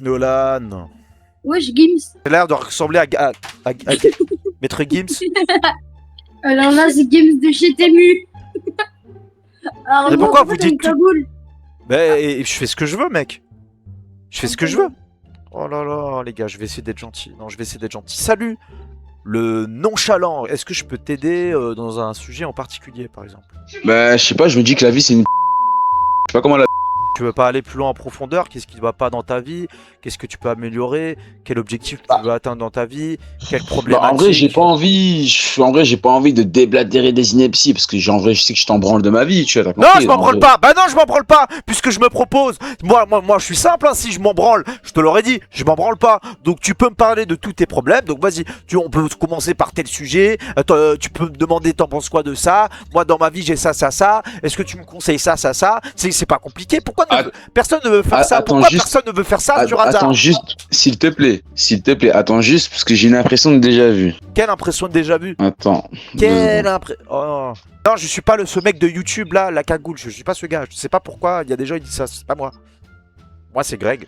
Nolan. Wesh, Gims. T'as l'air de ressembler à Maître Gims. Alors là, c'est Gims de chez Temu. Alors, Mais moi, pourquoi vous t'as une dites tout- cagoule? Mais je fais ce que je veux, mec. Je fais ce que je veux. Oh là là, les gars, je vais essayer d'être gentil. Non, je vais essayer d'être gentil. Salut, le nonchalant. Est-ce que je peux t'aider dans un sujet en particulier, par exemple? Bah, je sais pas, je me dis que la vie c'est une. Je sais pas comment la. Tu veux pas aller plus loin en profondeur? Qu'est-ce qui ne va pas dans ta vie? Qu'est-ce que tu peux améliorer? Quel objectif tu veux atteindre dans ta vie? Quelle Bah, problématique? en vrai, j'ai pas envie. En vrai, j'ai pas envie de déblatérer des inepties parce que en vrai, je sais que je t'en branle de ma vie, tu vois. T'as Non, compris, je m'en en branle vrai. pas. Bah non, je m'en branle pas. Puisque je me propose. Moi, je suis simple. Hein, si je m'en branle, je te l'aurais dit. Je m'en branle pas. Donc tu peux me parler de tous tes problèmes. Donc vas-y. On peut commencer par tel sujet. Tu peux me demander t'en penses quoi de ça. Moi, dans ma vie, j'ai ça, ça, ça. Est-ce que tu me conseilles ça, ça, ça? C'est pas compliqué. Pourquoi personne ne veut faire ça? Attends, Pourquoi juste- personne ne veut faire ça sur hasard? Attends juste, s'il te plaît, attends juste parce que j'ai une impression de déjà vu. Quelle impression de déjà vu? Attends. Quelle impression. Oh. Non, je suis pas ce mec de YouTube là, la cagoule. Je suis pas ce gars. Je sais pas pourquoi. Il y a des gens qui disent ça. C'est pas moi. Moi, c'est Greg.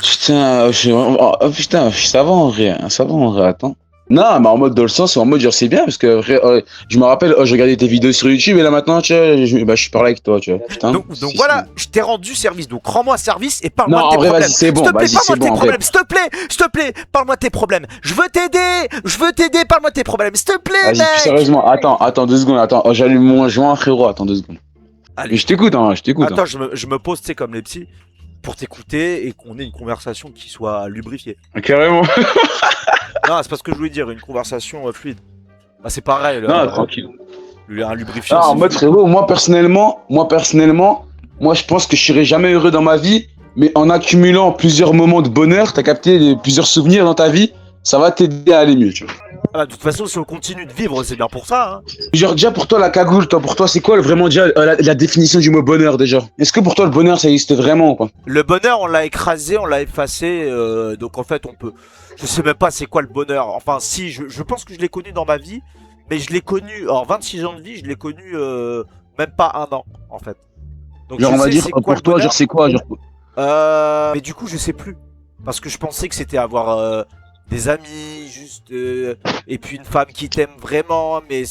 Putain, putain, ça va en vrai, hein, ça va en vrai, attends. Non, mais en mode dans le sens, en mode genre c'est bien parce que je me rappelle, je regardais tes vidéos sur YouTube et là maintenant, tu vois, je suis parlé avec toi, tu vois. Putain. Donc voilà, je t'ai rendu service. Donc rends-moi service et parle-moi Non, de tes en vrai, problèmes. vas-y, c'est bon, S'il te plaît, vas-y, parle-moi c'est de tes bon, en problèmes. S'il te plaît, parle-moi de tes problèmes. Je veux t'aider, parle-moi de tes problèmes. S'il te plaît, Vas-y, mec. sérieusement, attends 2 secondes, attends, j'allume mon joint, frérot, attends 2 secondes. Allez. Mais je t'écoute, hein, je t'écoute. Attends, je me pose, tu sais, comme les petits, pour t'écouter et qu'on ait une conversation qui soit lubrifiée. Carrément. Non, c'est pas ce que je voulais dire, une conversation fluide. Bah, c'est pareil. Non, tranquille. Un lubrifié. Non, en c'est mode fluide. frérot, moi personnellement, je pense que je serai jamais heureux dans ma vie, mais en accumulant plusieurs moments de bonheur, t'as capté plusieurs souvenirs dans ta vie, ça va t'aider à aller mieux, tu vois. Ah, de toute façon, si on continue de vivre, c'est bien pour ça. Hein. Genre déjà pour toi la cagoule, pour toi c'est quoi vraiment déjà la définition du mot bonheur déjà? Est-ce que pour toi le bonheur ça existe vraiment quoi? Le bonheur, on l'a écrasé, on l'a effacé, donc en fait, on peut. Je sais même pas c'est quoi le bonheur. Enfin, si, je pense que je l'ai connu dans ma vie, mais je l'ai connu. En 26 ans de vie, je l'ai connu même pas 1 an, en fait. Donc, Genre je on va sais dire c'est quoi pour le toi bonheur. genre c'est quoi genre? Mais du coup, je sais plus. Parce que je pensais que c'était avoir des amis, juste. Et puis une femme qui t'aime vraiment, mais.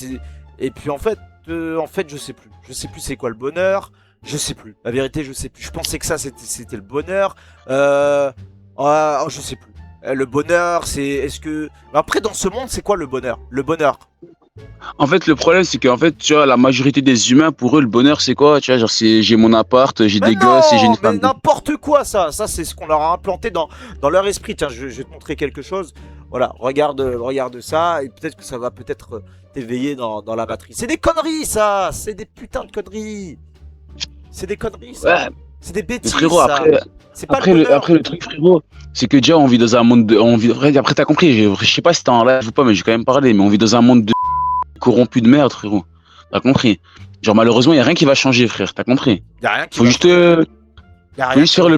Et puis en fait, je sais plus. Je sais plus c'est quoi le bonheur. Je sais plus. La vérité, je sais plus. Je pensais que ça, c'était le bonheur. Je sais plus. Le bonheur, c'est. Est-ce que. Après, dans ce monde, c'est quoi le bonheur? Le bonheur. En fait le problème c'est qu'en fait tu vois la majorité des humains pour eux le bonheur c'est quoi? Tu vois genre c'est j'ai mon appart, j'ai Mais des non, gosses et j'ai une mais femme. n'importe quoi, ça. Ça, c'est ce qu'on leur a implanté dans leur esprit. Tiens, je vais te montrer quelque chose. Voilà, regarde ça. Et peut-être que ça va peut-être t'éveiller dans la batterie. C'est des conneries, ça. C'est des putains de conneries. C'est des conneries, ça. Ouais. C'est des Mais bêtises, frérot ça. après. C'est pas Après le le, bonheur. après le truc frérot, c'est que déjà on vit dans un monde de, après t'as compris, je sais pas si t'es en live ou pas mais j'ai quand même parlé, mais on vit dans un monde de corrompu de merde frérot, t'as compris? Genre malheureusement y a rien qui va changer frère, t'as compris? Y a rien qui Faut va juste, changer. Y a faut rien juste qui faire va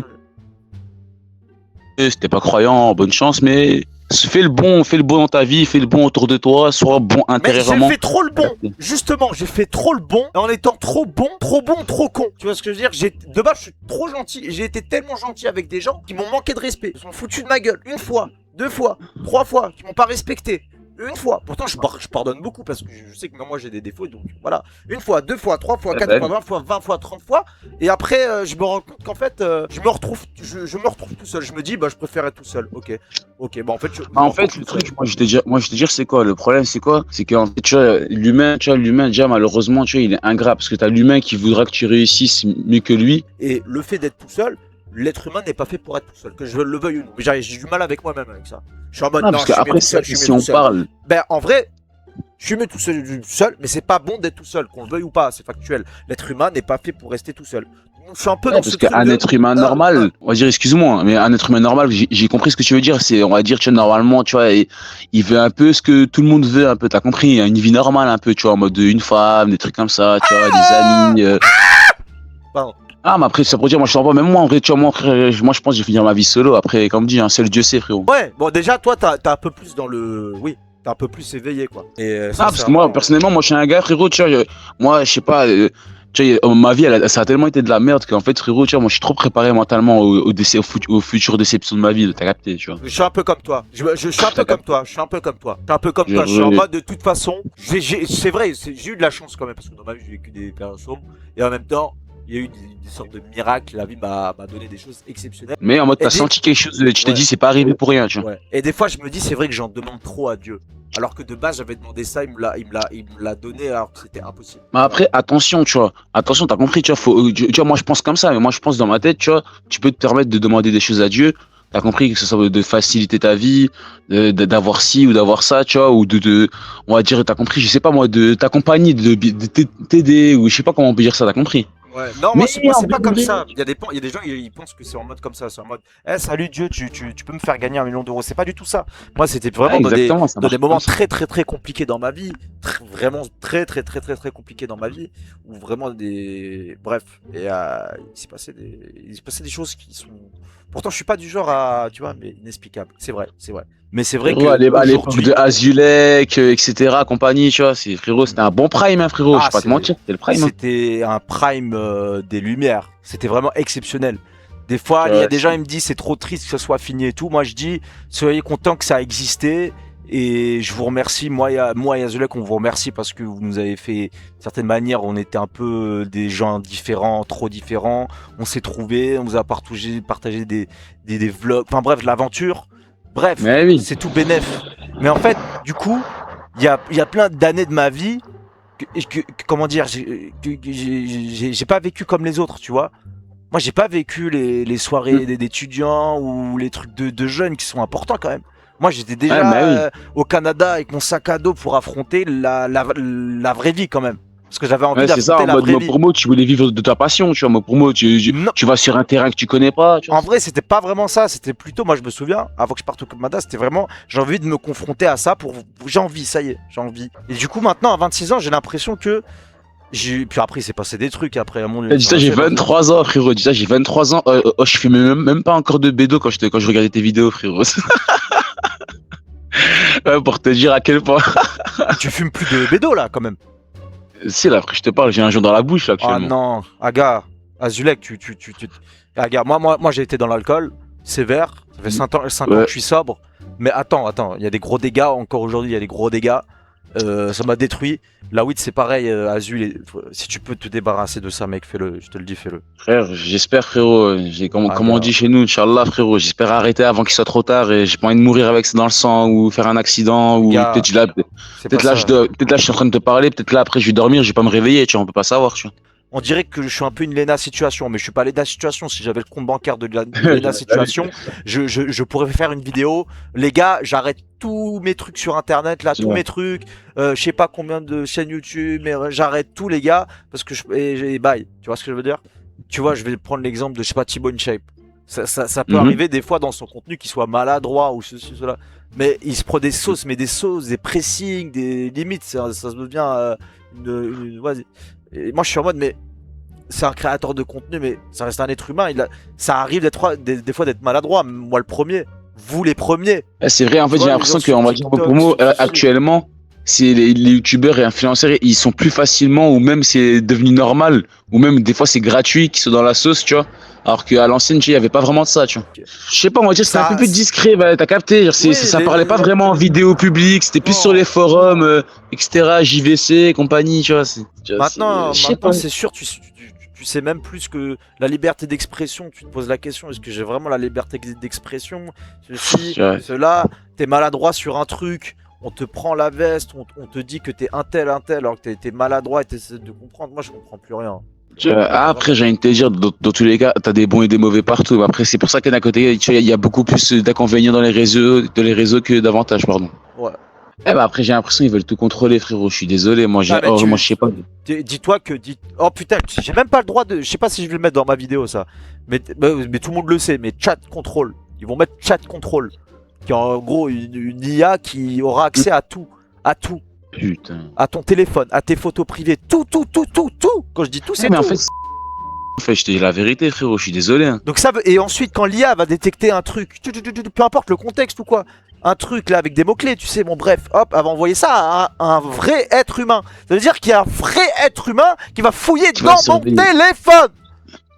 le, si t'es pas croyant, bonne chance, mais fais le bon dans ta vie, fais le bon autour de toi, sois bon Mais j'ai intérieurement. fait trop le bon. Justement, j'ai fait trop le bon en étant trop bon, trop con. Tu vois ce que je veux dire? De base, je suis trop gentil. J'ai été tellement gentil avec des gens qui m'ont manqué de respect. Ils sont foutus de ma gueule. 1 fois, 2 fois, 3 fois, qui m'ont pas respecté. 1 fois. Pourtant, je pardonne beaucoup parce que je sais que même moi j'ai des défauts. Donc voilà. 1 fois, 2 fois, 3 fois, 4 fois, 20 fois, 20 fois, 30 fois. Et après, je me rends compte qu'en fait, je me retrouve tout seul. Je me dis, bah, je préfère être tout seul. Ok. Bah, en fait, En fait, le truc, moi je te dire, c'est quoi? Le problème, c'est quoi? C'est qu'en fait, tu vois, l'humain, déjà, malheureusement, tu vois, il est ingrat parce que t'as l'humain qui voudra que tu réussisses mieux que lui. Et le fait d'être tout seul, l'être humain n'est pas fait pour être tout seul, que je le veuille ou non. Mais j'ai du mal avec moi-même avec ça. Je suis en mode, Non, non, parce je suis mieux qu'après, tout seul, je suis si mieux on tout seul. parle, Ben, en vrai, je suis mieux tout seul, mais c'est pas bon d'être tout seul, qu'on le veuille ou pas, c'est factuel. L'être humain n'est pas fait pour rester tout seul. Donc, je suis un peu non, dans parce ce truc qu'un de... être humain normal, on va dire, excuse-moi, mais un être humain normal, j'ai compris ce que tu veux dire, c'est, on va dire, tu vois, normalement, tu vois, il veut un peu ce que tout le monde veut, un peu, t'as compris, une vie normale, un peu, tu vois, en mode une femme, des trucs comme ça, tu vois, des amis. Pardon. Ah, mais après, ça pour dire, moi, je t'en pas, même moi, en vrai, tu vois, moi, frère, moi, je pense que je vais finir ma vie solo, après, comme dit, hein, seul Dieu sait, frérot. Ouais, bon, déjà, toi, t'as un peu plus dans le... Oui, t'es un peu plus éveillé, quoi. Et Ah, parce que moi, personnellement, moi, je suis un gars, frérot, tu vois, moi, je sais pas, Tu vois, ma vie, ça a tellement été de la merde qu'en fait, frérot, tu vois, moi, je suis trop préparé mentalement aux futures déceptions de ma vie, t'as capté, tu vois. Je suis un peu comme toi. Je suis un peu comme toi. Je suis un peu comme toi. Je suis un peu comme toi. Je suis en mode de toute façon. C'est vrai, j'ai eu de la chance quand même parce que dans ma vie j'ai vécu des périodes sombres et en même temps il y a eu des sortes de miracles. La vie m'a donné des choses exceptionnelles. Mais en mode, Et t'as des- senti quelque chose, tu t'es Ouais. dit, c'est pas arrivé pour rien, tu vois. Ouais. Et des fois je me dis c'est vrai que j'en demande trop à Dieu. Alors que de base j'avais demandé ça, il me l'a donné alors que c'était impossible. Mais après, attention, tu vois. Attention, t'as compris, tu vois. Tu vois, moi, je pense comme ça, mais moi, je pense dans ma tête, tu vois. Tu peux te permettre de demander des choses à Dieu. T'as compris que ce soit de faciliter ta vie, d'avoir ci ou d'avoir ça, tu vois, ou on va dire, t'as compris, je sais pas moi, de t'accompagner, de t'aider, ou je sais pas comment on peut dire ça, t'as compris. Ouais, non, Mais moi en c'est pas comme vrai, ça. Il y a des gens, ils pensent que c'est en mode comme ça. C'est en mode, salut Dieu, tu peux me faire gagner 1 million d'euros. C'est pas du tout ça. Moi, c'était ouais, vraiment exactement, ça dans marche des comme moments ça. très compliqués dans ma vie. Vraiment très compliqués dans ma vie. Ou vraiment des. Bref. Et il s'est passé des choses qui sont. Pourtant, je suis pas du genre à. Tu vois, mais inexplicable. C'est vrai, c'est vrai. Mais c'est vrai Frérot, que à l'époque aujourd'hui. de Azulek, etc., compagnie, tu vois, frérot, c'était un bon prime, hein, frérot, je vais pas te mentir, c'était le prime, hein. C'était un prime des lumières. C'était vraiment exceptionnel. Des fois, il y a Ouais, des gens, ils me disent c'est trop triste que ça soit fini et tout. Moi, je dis soyez contents que ça a existé. Et je vous remercie, moi et Azulek, on vous remercie parce que vous nous avez fait, d'une certaine manière, on était un peu des gens différents, trop différents. On s'est trouvés, on vous a partagé des vlogs, enfin bref, de l'aventure. Bref, mais oui. c'est tout bénef. Mais en fait, du coup, il y a plein d'années de ma vie comment dire, j'ai pas vécu comme les autres, tu vois. Moi, j'ai pas vécu les soirées d'étudiants ou les trucs de jeunes qui sont importants quand même. Moi, j'étais Ouais, déjà bah oui. au Canada avec mon sac à dos pour affronter la vraie vie quand même. Parce que j'avais envie Ouais, c'est ça, d'affronter en la mode, vraie moi, vie. pour moi, tu voulais vivre de ta passion, tu vois, moi, pour moi, Non, tu vas sur un terrain que tu connais pas, tu vois. en vrai, c'était pas vraiment ça. C'était plutôt, moi, je me souviens, avant que je parte au Canada, c'était vraiment, j'ai envie de me confronter à ça j'ai envie, ça y est, j'ai envie. Et du coup, maintenant, à 26 ans, j'ai l'impression que puis après, il s'est passé des trucs après, mon Dieu. Dis ça, j'ai 23 ans, frérot. Dis ça, j'ai 23 ans. Je fais même pas encore de bédo quand je regardais tes vidéos, frérot. Ouais, pour te dire à quel point. Tu fumes plus de bédo là quand même. Si, là, après, je te parle, j'ai un joint dans la bouche, là, Ah actuellement. non, Aga, Azulek, Aga, moi j'ai été dans l'alcool, sévère, ça fait 5 ans que Ouais. je suis sobre. Mais attends, il y a des gros dégâts, encore aujourd'hui il y a des gros dégâts. Ça m'a détruit. La weed c'est pareil, Azul, si tu peux te débarrasser de ça mec, fais-le, je te le dis, fais-le. Frère, j'espère, frérot. Comme on Aga. dit chez nous, Inch'Allah, frérot. J'espère arrêter avant qu'il soit trop tard et j'ai pas envie de mourir avec ça dans le sang ou faire un accident ou Gars, peut-être là, c'est pas peut-être là, ça. peut-être là, je suis en train de te parler, peut-être là, après, je vais dormir, je vais pas me réveiller, tu vois, on peut pas savoir, tu vois. On dirait que je suis un peu une Lena situation, mais je suis pas Lena situation. Si j'avais le compte bancaire de Lena situation, je pourrais faire une vidéo. Les gars, j'arrête tous mes trucs sur internet, là, C'est tous vrai. mes trucs. Je sais pas combien de chaînes YouTube, mais j'arrête tout, les gars, parce que et bye. Tu vois ce que je veux dire? Tu vois, je vais prendre l'exemple de, je sais pas, Thibaut InShape. Ça peut Mhm. arriver des fois dans son contenu qu'il soit maladroit ou ceci, cela. Mais il se prend des sauces, des pressings, des limites. Ça se devient vas-y. Et moi, je suis en mode, mais c'est un créateur de contenu, mais ça reste un être humain. Ça arrive des fois d'être maladroit. Moi, le premier. Vous, les premiers. Ouais, c'est vrai, en fait, Tu j'ai vois, l'impression les gens qu'on va sur dire TikTok, pour moi, sur ceci. actuellement, c'est les youtubeurs et influenceurs, ils sont plus facilement, ou même c'est devenu normal, ou même des fois c'est gratuit qu'ils sont dans la sauce, tu vois. Alors qu'à l'ancienne, tu sais, il n'y avait pas vraiment de ça, tu vois. Je sais pas, on va dire que c'était un peu plus discret, bah, t'as capté, genre, Oui, ça parlait pas vraiment en vidéo publique, c'était plus sur les forums, etc., JVC, compagnie, tu vois. Maintenant, Je sais pas. c'est sûr, tu sais même plus que la liberté d'expression. Tu te poses la question, est-ce que j'ai vraiment la liberté d'expression? Ceci, Ouais. cela, t'es maladroit sur un truc, on te prend la veste, on te dit que t'es un tel, alors que t'es maladroit et t'essaies de comprendre. Moi, je comprends plus rien. Après, j'ai envie de te dire, dans tous les cas, t'as des bons et des mauvais partout. Mais après, c'est pour ça que d'un côté, tu vois, il y a beaucoup plus d'inconvénients dans les réseaux que d'avantages, pardon. Ouais. Eh ben après, j'ai l'impression qu'ils veulent tout contrôler, frérot. Je suis désolé, moi, Ah, mais moi, je sais pas. Dis-toi que. Oh putain, j'ai même pas le droit de. Je sais pas si je vais le mettre dans ma vidéo, ça. Mais tout le monde le sait, mais chat contrôle. Ils vont mettre chat contrôle. Qui est en gros une IA qui aura accès à tout. À tout. Putain. À ton téléphone, à tes photos privées. Tout. Quand je dis tout, c'est Mais tout. en fait, je te dis la vérité, frérot. Je suis désolé. Hein. Donc ça veut. Et ensuite, quand l'IA va détecter un truc, peu importe le contexte ou quoi, un truc là avec des mots-clés, tu sais, bon bref, hop, elle va envoyer ça à un vrai être humain. Ça veut dire qu'il y a un vrai être humain qui va fouiller Qui va dans mon surveiller. téléphone.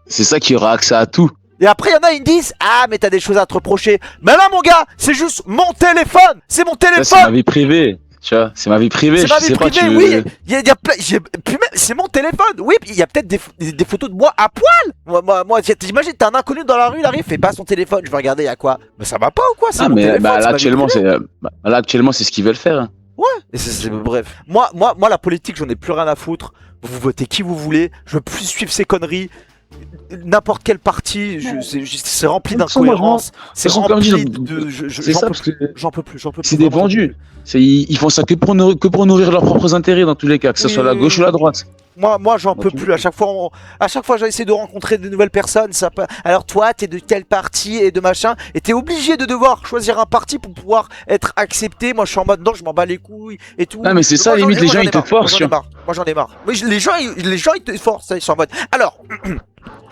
C'est ça qui aura accès à tout. Et après, il y en a, ils me disent, ah, mais t'as des choses à te reprocher. Mais là, mon gars, c'est juste mon téléphone. C'est mon Ça, c'est ma téléphone. vie privée. Tu vois, c'est ma vie privée. C'est ma Je vie sais pas, privée, tu- oui. Il y a plein. Puis même, c'est mon téléphone. Oui, puis il y a peut-être des photos de moi à poil. Moi, t'imagines, t'as un inconnu dans la rue, il arrive, fait pas son téléphone. Je vais regarder, il y a quoi. Mais ça va pas ou quoi? C'est Ah, mon mais téléphone. bah, c'est là, ma vie actuellement, privée. là, actuellement, c'est ce qu'ils veulent faire. Hein. Et bref. Moi, la politique, j'en ai plus rien à foutre. Vous votez qui vous voulez. Je veux plus suivre ces conneries. N'importe quel parti, c'est rempli De toute façon, moi, d'incohérences. C'est façon, comme rempli dit, de. C'est ça, parce que J'en peux plus, j'en peux plus. c'est des vraiment, j'en peux vendus. plus. Ils font ça que pour nourrir leurs propres intérêts dans tous les cas, que ce Oui, soit la gauche ou la droite. Moi, j'en Dans peux tous les plus. À chaque fois, j'essaie de rencontrer de nouvelles personnes. Alors toi, t'es de tel parti et de machin, et t'es obligé de devoir choisir un parti pour pouvoir être accepté. Moi, je suis en mode non, je m'en bats les couilles et tout. Ah, mais c'est ça, Moi, limite, les moi, gens, j'en ai ils te marre. forcent. Moi, j'en ai marre. Mais les gens, ils te forcent. Ils sont en mode. Alors.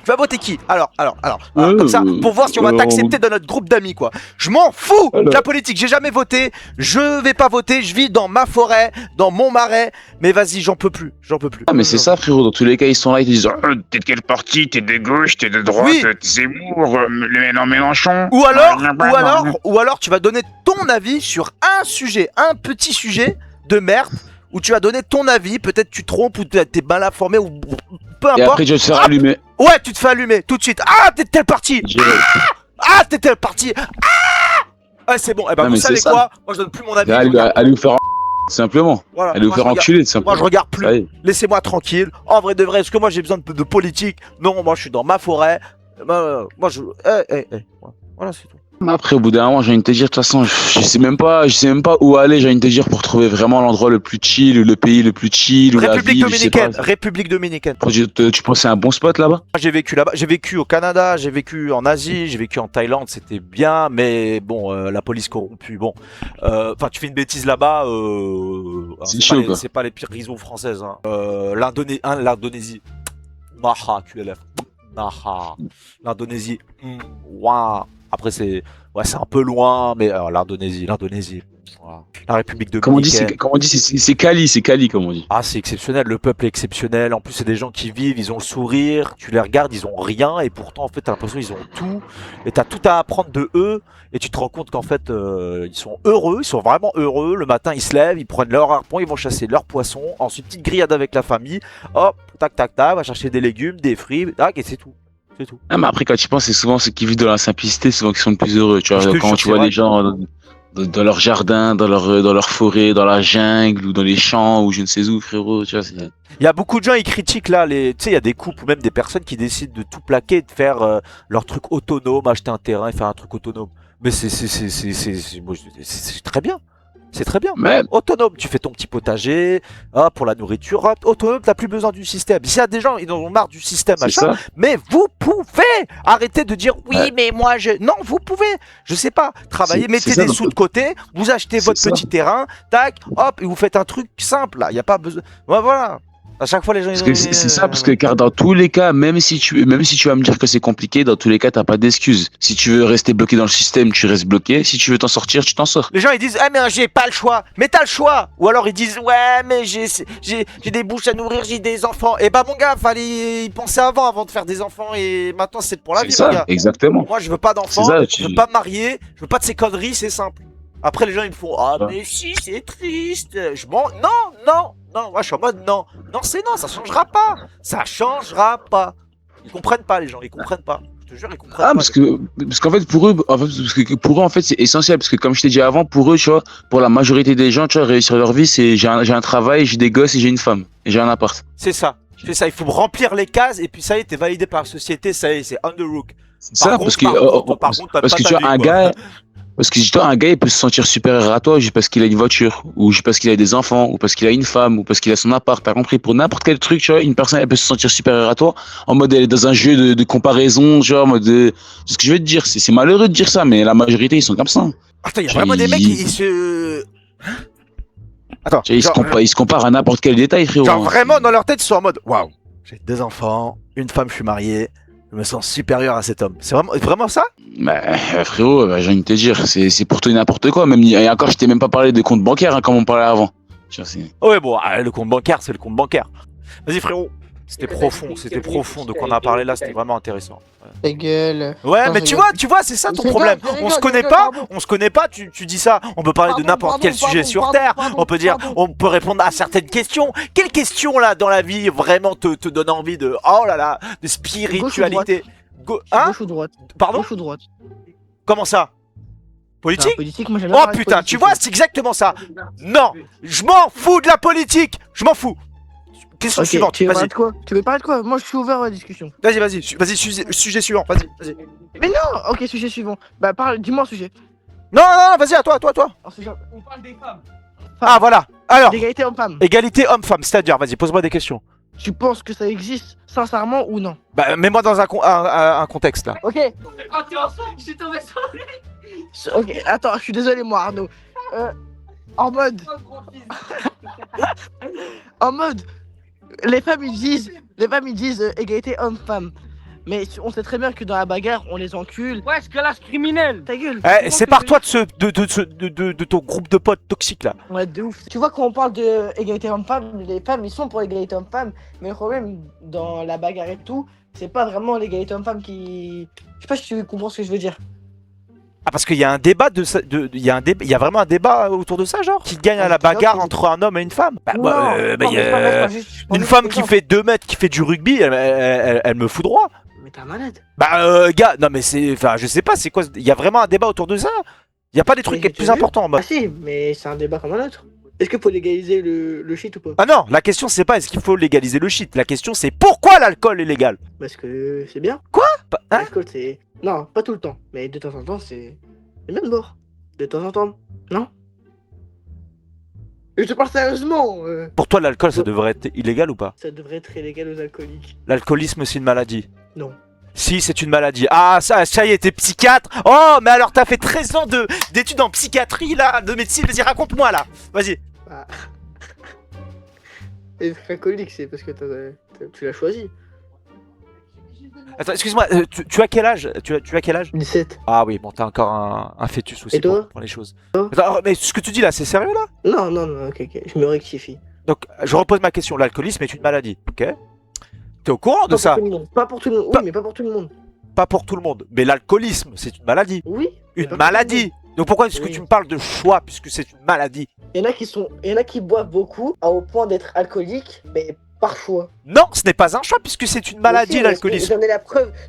Tu vas voter qui? Alors, comme ça, pour voir si on va t'accepter dans notre groupe d'amis, quoi. Je m'en fous de la politique, j'ai jamais voté, je vais pas voter, je vis dans ma forêt, dans mon marais, mais vas-y, j'en peux plus. Ah, mais c'est ça, frérot, dans tous les cas, ils sont là, ils te disent T'es de quel parti? T'es de gauche? T'es de droite? Oui. T'es Zemmour? Mélenchon? ou alors, tu vas donner ton avis sur un sujet, un petit sujet de merde, où tu vas donner ton avis, peut-être tu trompes, ou t'es mal informé, ou peu Et importe. après, tu vas te faire allumer. Ouais, tu te fais allumer, tout de suite. Ah, t'es de tel parti. Ah, t'es de tel parti. Ah, c'est bon. Eh ben, Non, vous mais savez c'est ça. quoi? Moi, je donne plus mon avis. je Allez regarde. vous faire simplement. Voilà. Allez vous Moi, faire je regarde- enculer, simplement. Moi, je regarde plus. Ça y est. Laissez-moi tranquille. En vrai de vrai, est-ce que moi j'ai besoin de politique? Non, moi je suis dans ma forêt. Moi je. Voilà, c'est tout. Mais après, au bout d'un moment, j'ai envie de te dire, de toute façon, je sais même pas où aller, j'ai envie de te dire, pour trouver vraiment l'endroit le plus chill, ou le pays le plus chill, ou la République ville, je sais pas. dominicaine. République dominicaine. Tu penses que c'est un bon spot là-bas? J'ai vécu là-bas. J'ai vécu au Canada. J'ai vécu en Asie. J'ai vécu en Thaïlande. C'était bien, mais bon, la police corrompue. Bon, enfin, tu fais une bêtise là-bas. Alors, C'est chaud, quoi. C'est pas les pires prisons françaises. Hein. L'Indonésie. Naha, QLF. Naha. L'Indonésie. Waouh. Après, c'est un peu loin, mais l'Indonésie. Voilà. La République dominicaine. Comment on dit, c'est Cali, comme on dit. Ah, c'est exceptionnel, le peuple est exceptionnel. En plus, c'est des gens qui vivent, ils ont le sourire. Tu les regardes, ils ont rien, et pourtant, en fait, t'as l'impression qu'ils ont tout. Et t'as tout à apprendre de eux. Et tu te rends compte qu'en fait, ils sont heureux, ils sont vraiment heureux. Le matin, ils se lèvent, ils prennent leur harpon, ils vont chasser leurs poissons. Ensuite, petite grillade avec la famille. Hop, tac, tac, tac, va chercher des légumes, des fruits, tac, et c'est tout. C'est tout. Ah, mais après, quand tu penses, c'est souvent ceux qui vivent dans la simplicité, souvent qui sont le plus heureux. Tu vois, Je te quand jure, tu c'est vois vrai. les gens dans leur jardin, dans leur forêt, dans la jungle, ou dans les champs, ou je ne sais où, frérot, tu vois, c'est... Il y a beaucoup de gens, ils critiquent là, tu sais, il y a des couples ou même des personnes qui décident de tout plaquer, de faire leur truc autonome, acheter un terrain et faire un truc autonome. Mais c'est très bien. C'est très bien. Mais- Autonome, tu fais ton petit potager, pour la nourriture, autonome, t'as plus besoin du système. S'il y a des gens, ils en ont marre du système, C'est machin, ça. mais vous pouvez arrêter de dire oui, Ouais. mais moi je. Non, vous pouvez, je sais pas, travailler, C'est mettez ça, des donc- sous de côté, vous achetez C'est votre ça. petit terrain, tac, hop, et vous faites un truc simple là, il n'y a pas besoin. Ouais, voilà. À chaque fois, les gens. Parce que c'est ça, parce que car dans tous les cas, même si tu vas me dire que c'est compliqué, dans tous les cas, t'as pas d'excuse. Si tu veux rester bloqué dans le système, tu restes bloqué. Si tu veux t'en sortir, tu t'en sors. Les gens ils disent ah mais j'ai pas le choix, mais t'as le choix. Ou alors ils disent ouais mais j'ai des bouches à nourrir, j'ai des enfants. Et bah mon gars, fallait y penser avant de faire des enfants et maintenant c'est pour la C'est vie mon ça, gars. exactement. Moi je veux pas d'enfants, C'est ça, je veux pas me marier, je veux pas de ces conneries, c'est simple. Après les gens ils me font ah Ouais. mais si c'est triste. Non, moi je suis en mode non, c'est non, ça changera pas. Ils comprennent pas les gens, ils comprennent pas. Je te jure ils comprennent Ah, pas. parce qu'en fait, pour eux, en fait, c'est essentiel. Parce que, comme je t'ai dit avant, pour eux, tu vois, pour la majorité des gens, tu vois, réussir leur vie, c'est j'ai un travail, j'ai des gosses et j'ai une femme. Et j'ai un appart. C'est ça, il faut remplir les cases et puis ça y est, t'es validé par la société, ça y est, c'est on the hook. C'est ça, parce que, par contre, t'as parce pas que ta tu vois, vie, un quoi. gars, parce que toi, un gars, il peut se sentir supérieur à toi juste parce qu'il a une voiture, ou juste parce qu'il a des enfants, ou parce qu'il a une femme, ou parce qu'il a son appart. T'as compris? Pour n'importe quel truc, tu vois, une personne, elle peut se sentir supérieure à toi, en mode, elle est dans un jeu de comparaison, tu vois, en mode, c'est ce que je veux te dire. C'est malheureux de dire ça, mais la majorité, ils sont comme ça. Attends, il y a vraiment des mecs qui se. Attends, Tu vois, ils se comparent à n'importe quel détail, frérot. genre vraiment dans leur tête, ils sont en mode waouh, j'ai 2 enfants, une femme, je suis marié, Je me sens supérieur à cet homme. C'est vraiment ça? Bah, frérot, j'ai envie de te dire, c'est pour tout et n'importe quoi. Même, et encore, je t'ai même pas parlé de compte bancaire, hein, comme on parlait avant. Tu vois, Ouais, bon, le compte bancaire, c'est le compte bancaire. Vas-y, frérot. C'était profond de quoi on a parlé là, c'était vraiment intéressant. Ta gueule. Ouais, Non, mais je tu rigole. vois, c'est ça ton Je rigole, problème. je rigole, On se je connaît rigole, pas, pardon. tu dis ça. On peut parler de n'importe quel sujet sur Terre. On peut dire, on peut répondre à certaines questions. Quelle question là dans la vie vraiment te donne envie de, oh là là, de spiritualité? Hein? Gauche ou droite? Pardon? Gauche ou droite? Comment ça? Politique? Politique, moi j'aime Oh putain, tu vois, c'est exactement ça. Non, je m'en fous de la politique. Je m'en fous. Question Ok, suivante, tu veux vas-y. parler de quoi? Tu veux parler de quoi? Moi je suis ouvert à la discussion. Vas-y, sujet suivant, vas-y. Mais non! Ok, sujet suivant. Bah dis-moi un sujet. Non, vas-y, à toi. Un sujet. On parle des femmes. Ah, voilà. Alors, L'égalité homme-femme. égalité homme-femme, c'est-à-dire, vas-y, pose-moi des questions. Tu penses que ça existe sincèrement ou non? Bah, mets-moi dans un contexte, là. Ok. Ah, t'es ensemble, je suis tombé sur lui. Ok, attends, je suis désolé moi Arnaud. En mode. En mode. Les femmes ils disent égalité homme-femme. Mais on sait très bien que dans la bagarre on les encule. Ouais, ce classe criminel. Ta gueule. Eh, sépare-toi de ton groupe de potes toxiques, là. Ouais, de ouf. Tu vois, quand on parle de égalité homme-femme, les femmes ils sont pour l'égalité homme-femme. Mais le problème dans la bagarre et tout, c'est pas vraiment l'égalité homme-femme qui. Je sais pas si tu comprends ce que je veux dire. Ah, parce qu'il y a un débat il y a vraiment un débat autour de ça, genre? Qui gagne à la bagarre entre un homme et une femme? Bah, Non, bah, non, y mais c'est pas vrai, a- c'est pas juste- je prends Une juste femme un qui exemple. fait 2 mètres, qui fait du rugby, elle me fout droit. Mais t'es un malade. Bah, gars, non, mais c'est. Enfin, je sais pas, c'est quoi? Il y a vraiment un débat autour de ça? Il y a pas des trucs Mais plus tu as vu importants en mode. Ah si, mais c'est un débat comme un autre. Est-ce qu'il faut légaliser le shit ou pas? Ah non, la question c'est pas est-ce qu'il faut légaliser le shit. La question c'est pourquoi l'alcool est légal? Parce que c'est bien. Bah, hein? L'alcool c'est. Non, pas tout le temps. Mais de temps en temps c'est. C'est même bord. De temps en temps. Non? Je te parle sérieusement. Pour toi, l'alcool ça devrait être illégal ou pas? Ça devrait être illégal aux alcooliques. L'alcoolisme c'est une maladie. Non. Si, c'est une maladie. Ah, ça y est, t'es psychiatre. Oh, mais alors t'as fait 13 ans d'études en psychiatrie là, de médecine. Vas-y, raconte-moi là. Vas-y. Bah. Être alcoolique c'est parce que tu l'as choisi. Attends, excuse-moi, tu as quel âge? Tu as quel âge? 17. Ah oui, bon, t'as encore un fœtus aussi Et toi pour les choses. Toi Attends, mais ce que tu dis là, c'est sérieux là? Non, ok, je me rectifie. Donc, je repose ma question. L'alcoolisme est une maladie, ok? T'es au courant de Pas ça? pour tout le monde. Pas pour tout le monde. Oui, mais pas pour tout le monde. Pas pour tout le monde. Mais l'alcoolisme, c'est une maladie. Oui. mais Une pas pour tout le maladie. Donc pourquoi est-ce que Oui. tu me parles de choix puisque c'est une maladie? Il y en a qui boivent beaucoup au point d'être alcooliques, mais par choix. Non, ce n'est pas un choix puisque c'est une maladie, Mais si, parce que l'alcoolisme.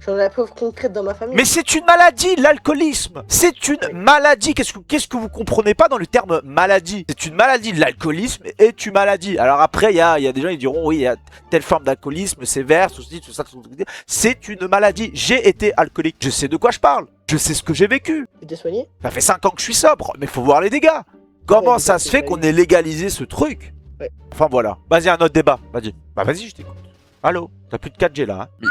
j'en ai la preuve concrète dans ma famille. Mais c'est une maladie, l'alcoolisme. C'est une maladie. Qu'est-ce que vous comprenez pas dans le terme maladie? C'est une maladie. L'alcoolisme est une maladie. Alors après, il y a des gens qui diront oui, il y a telle forme d'alcoolisme sévère, tout ceci, tout ça, tout ça. C'est une maladie. J'ai été alcoolique. Je sais de quoi je parle. Je sais ce que j'ai vécu. Tu t'es soigné? Ça fait 5 ans que je suis sobre, mais faut voir les dégâts. Comment Ouais, ça mais se c'est fait pas qu'on ait légalisé ce truc? Ouais. Enfin voilà. Vas-y, un autre débat. Vas-y. Bah vas-y, je t'écoute. Allô? T'as plus de 4G là, hein?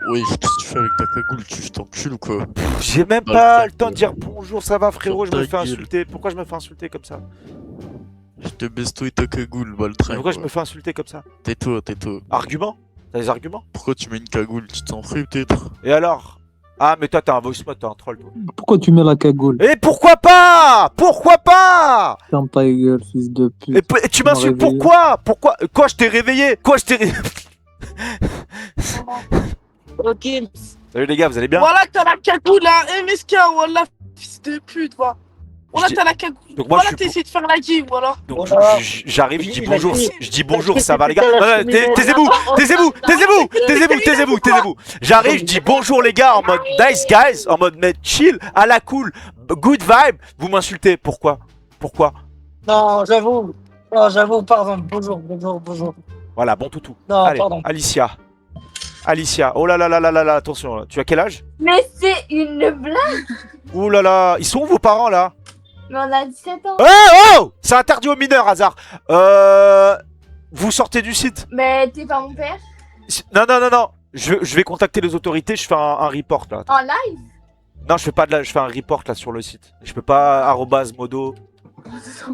Oui, qu'est-ce que tu fais avec ta cagoule? Tu t'encules ou quoi? J'ai même Dans pas le le temps de dire bonjour, ça va frérot, je me Sur ta fais gueule. insulter. Pourquoi je me fais insulter comme ça? Je te bestouille ta cagoule, Valtrin. Pourquoi je me fais insulter comme ça? Tais-toi, tais-toi. Argument? T'as des arguments? Pourquoi tu mets une cagoule? Tu t'en ferais peut-être? Et alors? Ah mais toi t'as un voice mode, t'es un troll toi. Pourquoi tu mets la cagoule? Et pourquoi pas? Pourquoi pas? Ferme ta gueule, fils de pute. Et tu m'insultes réveillé. pourquoi? Pourquoi? Quoi je t'ai réveillé? Quoi je t'ai réveillé? Ok. Salut les gars, vous allez bien? Voilà, t'as la cagoule là, MSK, voilà, fils de pute, va. Voilà, Je dis- t'as la cagoule. Donc moi, Voilà, je suis t'as essayé de faire la game, voilà. Donc Voilà. j'arrive, je dis Il a bonjour, dit- je dis bonjour, il a ça dit va les gars? que c'était la Non, non, cheminée. taisez-vous. J'arrive, je dis bonjour les gars en mode nice guys, en mode mais chill, à la cool, good vibe. Vous m'insultez, pourquoi? Pourquoi? Non, j'avoue. Non, j'avoue, pardon. Bonjour. Voilà, bon toutou. Non, Allez, pardon. Alicia, oh là là là là là là, attention, là. Tu as quel âge? Mais c'est une blague. Ouh là là, ils sont où vos parents là? Mais on a 17 ans. Oh! C'est interdit aux mineurs, hasard. Vous sortez du site. Mais t'es pas mon père. Non. Je vais contacter les autorités, je fais un report là. En live. Non, je fais pas de je fais un report là sur le site. Je peux pas arrobase modo.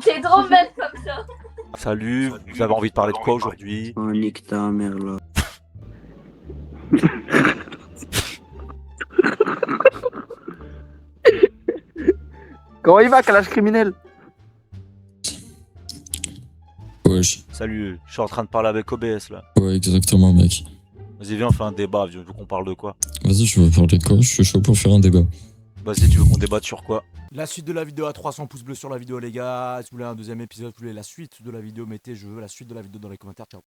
T'es trop belle comme ça. Salut, vous avez envie de parler de quoi aujourd'hui? Oh, nique ta mère là. Comment il va, calage criminel? Wesh. Salut, je suis en train de parler avec OBS là. Ouais, exactement, mec. Vas-y, viens, on fait un débat, tu veux qu'on parle de quoi? Vas-y, je veux parler de quoi? Je suis chaud pour faire un débat. Vas-y, tu veux qu'on débatte sur quoi? La suite de la vidéo à 300 pouces bleus sur la vidéo, les gars. Si vous voulez un deuxième épisode, si vous voulez la suite de la vidéo, mettez je veux la suite de la vidéo dans les commentaires. Ciao.